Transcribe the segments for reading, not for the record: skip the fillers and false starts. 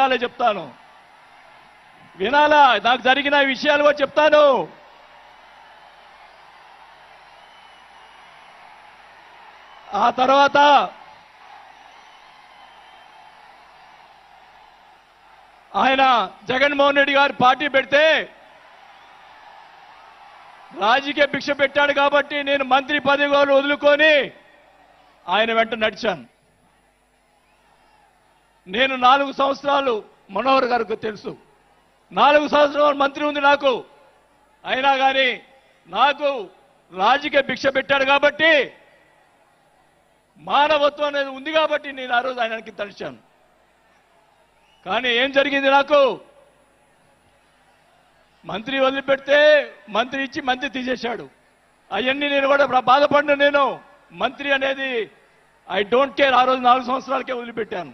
విషయాలే చెప్తాను. వినాలా? నాకు జరిగిన విషయాలు కూడా చెప్తాను. ఆ తర్వాత ఆయన జగన్మోహన్ రెడ్డి గారు పార్టీ పెడితే రాజకీయ భిక్ష పెట్టాడు కాబట్టి నేను మంత్రి పదవి వదులుకొని ఆయన వెంట నడిచాను. నేను 4 సంవత్సరాలు మనోహర్ గారికి తెలుసు, 4 సంవత్సరాలు మంత్రి ఉంది నాకు. అయినా కానీ నాకు రాజకీయ భిక్ష పెట్టాడు కాబట్టి, మానవత్వం అనేది ఉంది కాబట్టి నేను ఆ రోజు ఆయనకి తలిచాను. కానీ ఏం జరిగింది? నాకు మంత్రి వదిలిపెడితే మంత్రి ఇచ్చి మంత్రి తీసేశాడు. అవన్నీ నేను కూడా బాధపడిన. నేను మంత్రి అనేది ఐ డోంట్ కేర్. ఆ రోజు 4 సంవత్సరాలకే వదిలిపెట్టాను.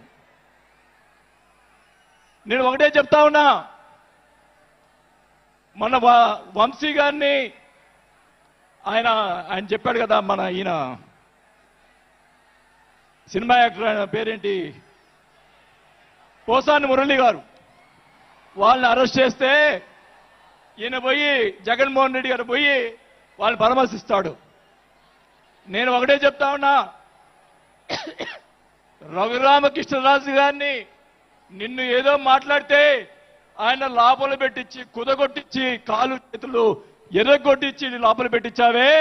నేను ఒకటే చెప్తా ఉన్నా, మన వంశీ గారిని ఆయన చెప్పాడు కదా, మన ఈయన సినిమా యాక్టర్, ఆయన పేరేంటి, పోసాని మురళి గారు, వాళ్ళని అరెస్ట్ చేస్తే ఈయన పోయి జగన్మోహన్ రెడ్డి గారు పోయి వాళ్ళని పరామర్శిస్తాడు. నేను ఒకటే చెప్తా ఉన్నా, రఘురామకృష్ణరాజు గారిని నిన్ను ఏదో మాట్లాడితే ఆయన లోపల పెట్టించి, కుదగొట్టించి, కాలు చేతులు ఎర్రగొట్టించి లోపల పెట్టించావే.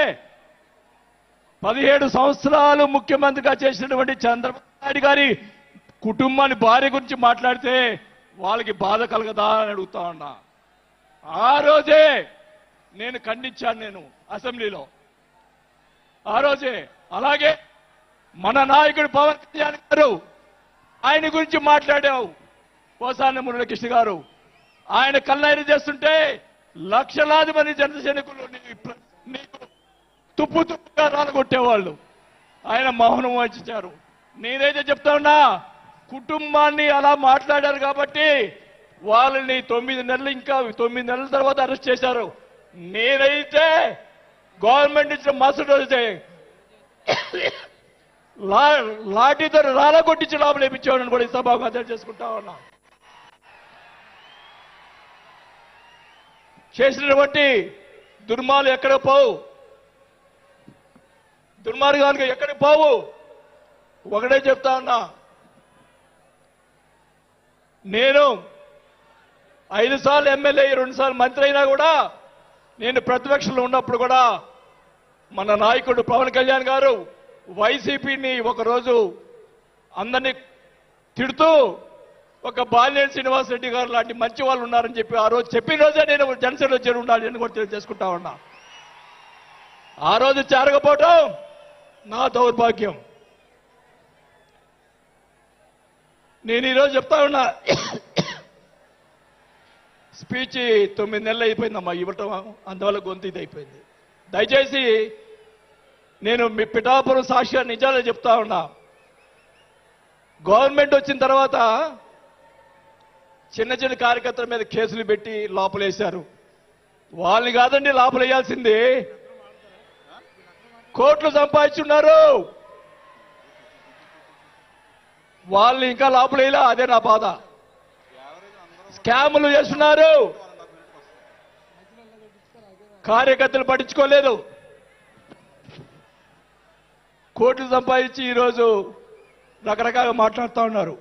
17 సంవత్సరాలు ముఖ్యమంత్రిగా చేసినటువంటి చంద్రబాబు నాయుడు గారి కుటుంబాన్ని, భార్య గురించి మాట్లాడితే వాళ్ళకి బాధ కలగదా అని అడుగుతా ఉన్నా. ఆ రోజే నేను ఖండించాను, నేను అసెంబ్లీలో ఆ రోజే. అలాగే మన నాయకుడు పవన్ కళ్యాణ్ గారు, ఆయన గురించి మాట్లాడావు పోసాని మురళీకృష్ణ గారు. ఆయన కళ్ళైన చేస్తుంటే లక్షలాది మంది జన సైనికులు నీకు తుప్పు తుప్పుగా రాలగొట్టేవాళ్ళు. ఆయన మౌనం వహించారు. నేనైతే చెప్తా ఉన్నా, కుటుంబాన్ని అలా మాట్లాడారు కాబట్టి వాళ్ళని 9 నెలలు, ఇంకా 9 నెలల తర్వాత అరెస్ట్ చేశారు. నేనైతే గవర్నమెంట్ ఇచ్చిన మరుసటి రోజే లాఠీతో రాలగొట్టించి లోపల వేయించేవాడిని కూడా ఈ సభకు అర్థం చేసుకుంటా ఉన్నా. చేసినటువంటి దుర్మార్గాలు ఎక్కడ పోవు, దుర్మార్గానికి ఎక్కడికి పోవు. ఒకటే చెప్తా ఉన్నా, నేను 5 సార్లు ఎమ్మెల్యే, 2 సార్లు మంత్రి అయినా కూడా, నేను ప్రతిపక్షంలో ఉన్నప్పుడు కూడా మన నాయకుడు పవన్ కళ్యాణ్ గారు వైసీపీని ఒకరోజు అందరినీ తిడుతూ, ఒక బాలినేని శ్రీనివాసరెడ్డి గారు లాంటి మంచి వాళ్ళు ఉన్నారని చెప్పి ఆ రోజు చెప్పిన రోజే నేను జనసేనలో చేరి ఉండాలి అని కూడా తెలియజేసుకుంటా ఉన్నా. ఆ రోజు చేరకపోవటం నా దౌర్భాగ్యం. నేను ఈరోజు చెప్తా ఉన్నా, స్పీచ్ 9 నెలలు అయిపోయిందమ్మా ఇవ్వటం, అందువల్ల గొంతు ఇది అయిపోయింది. దయచేసి నేను మీ పిఠాపురం సాక్షిగా నిజాలే చెప్తా ఉన్నా. గవర్నమెంట్ వచ్చిన తర్వాత చిన్న చిన్న కార్యకర్తల మీద కేసులు పెట్టి లోపలేశారు. వాళ్ళని కాదండి లోపలేయాల్సింది, కోట్లు సంపాదించున్నారు. వాళ్ళని ఇంకా లోపలేలా, అదే నా బాధ. స్కాములు చేస్తున్నారు, కార్యకర్తలు పట్టించుకోలేదు. కోట్లు సంపాదించి ఈరోజు రకరకాలుగా మాట్లాడుతూ ఉన్నారు.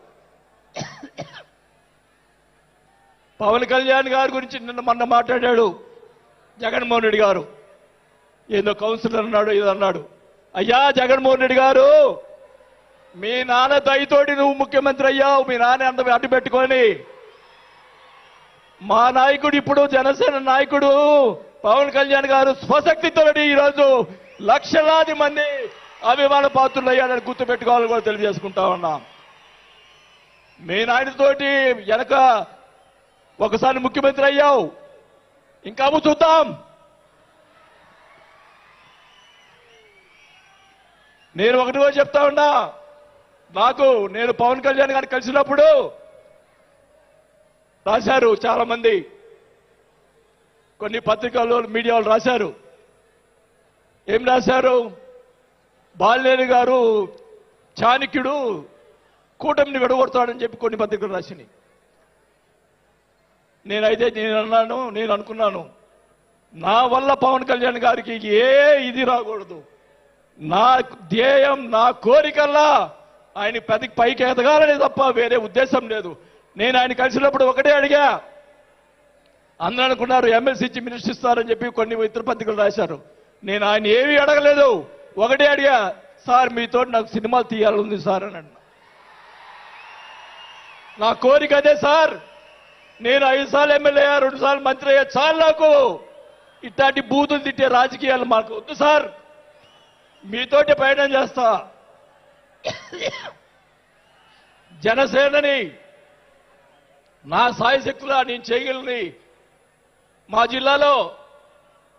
పవన్ కళ్యాణ్ గారి గురించి మొన్న మాట్లాడాడు జగన్మోహన్ రెడ్డి గారు. ఏదో కౌన్సిలర్ అన్నాడు, ఏదో అన్నాడు. అయ్యా జగన్మోహన్ రెడ్డి గారు, మీ నాన్న దయతోటి నువ్వు ముఖ్యమంత్రి అయ్యావు. మీ నాన్న అంత అడ్డు పెట్టుకొని, మా నాయకుడు ఇప్పుడు జనసేన నాయకుడు పవన్ కళ్యాణ్ గారు స్వశక్తితో ఈరోజు లక్షలాది మంది అభిమాన పాత్రులు అయ్యాడని గుర్తుపెట్టుకోవాలని కూడా తెలియజేసుకుంటా ఉన్నా. మీ నాయనతోటి వెనక ఒకసారి ముఖ్యమంత్రి అయ్యావు, ఇంకా చూద్దాం. నేను ఒకటిగా చెప్తా ఉన్నా, నేను పవన్ కళ్యాణ్ గారిని కలిసినప్పుడు రాశారు చాలా మంది, కొన్ని పత్రికల్లో మీడియా వాళ్ళు రాశారు. ఏం రాశారు? బాలినేని గారు చాణక్యుడు కూటమిని విడగొడతాడని చెప్పి కొన్ని పత్రికలు రాసినాయి. నేను అనుకున్నాను నా వల్ల పవన్ కళ్యాణ్ గారికి ఏ ఇది రాకూడదు, నా ధ్యేయం నా కోరికల్లా ఆయన పైకి ఎదగాలని తప్ప వేరే ఉద్దేశం లేదు. నేను ఆయన కలిసినప్పుడు ఒకటే అడిగా, అందరూ అనుకున్నారు ఎమ్మెల్సీ ఇచ్చి మినిస్టర్ ఇస్తారని చెప్పి కొన్ని ఇతర పత్రికలు రాశారు. నేను ఆయన ఏమీ అడగలేదు, ఒకటే అడిగా, సార్ మీతో నాకు సినిమాలు తీయాలని సార్ అని అన్నా. నా కోరిక అదే సార్, నేను 5 సార్లు ఎమ్మెల్యే 2 సార్లు మంత్రి అయ్యా, చాలు నాకు ఇట్లాంటి బూతులు తిట్టే రాజకీయాలు మాకు వద్దు సార్, మీతోటి ప్రయాణం చేస్తా. జనసేనని నా సాయశక్తులా నేను చేయగలని మా జిల్లాలో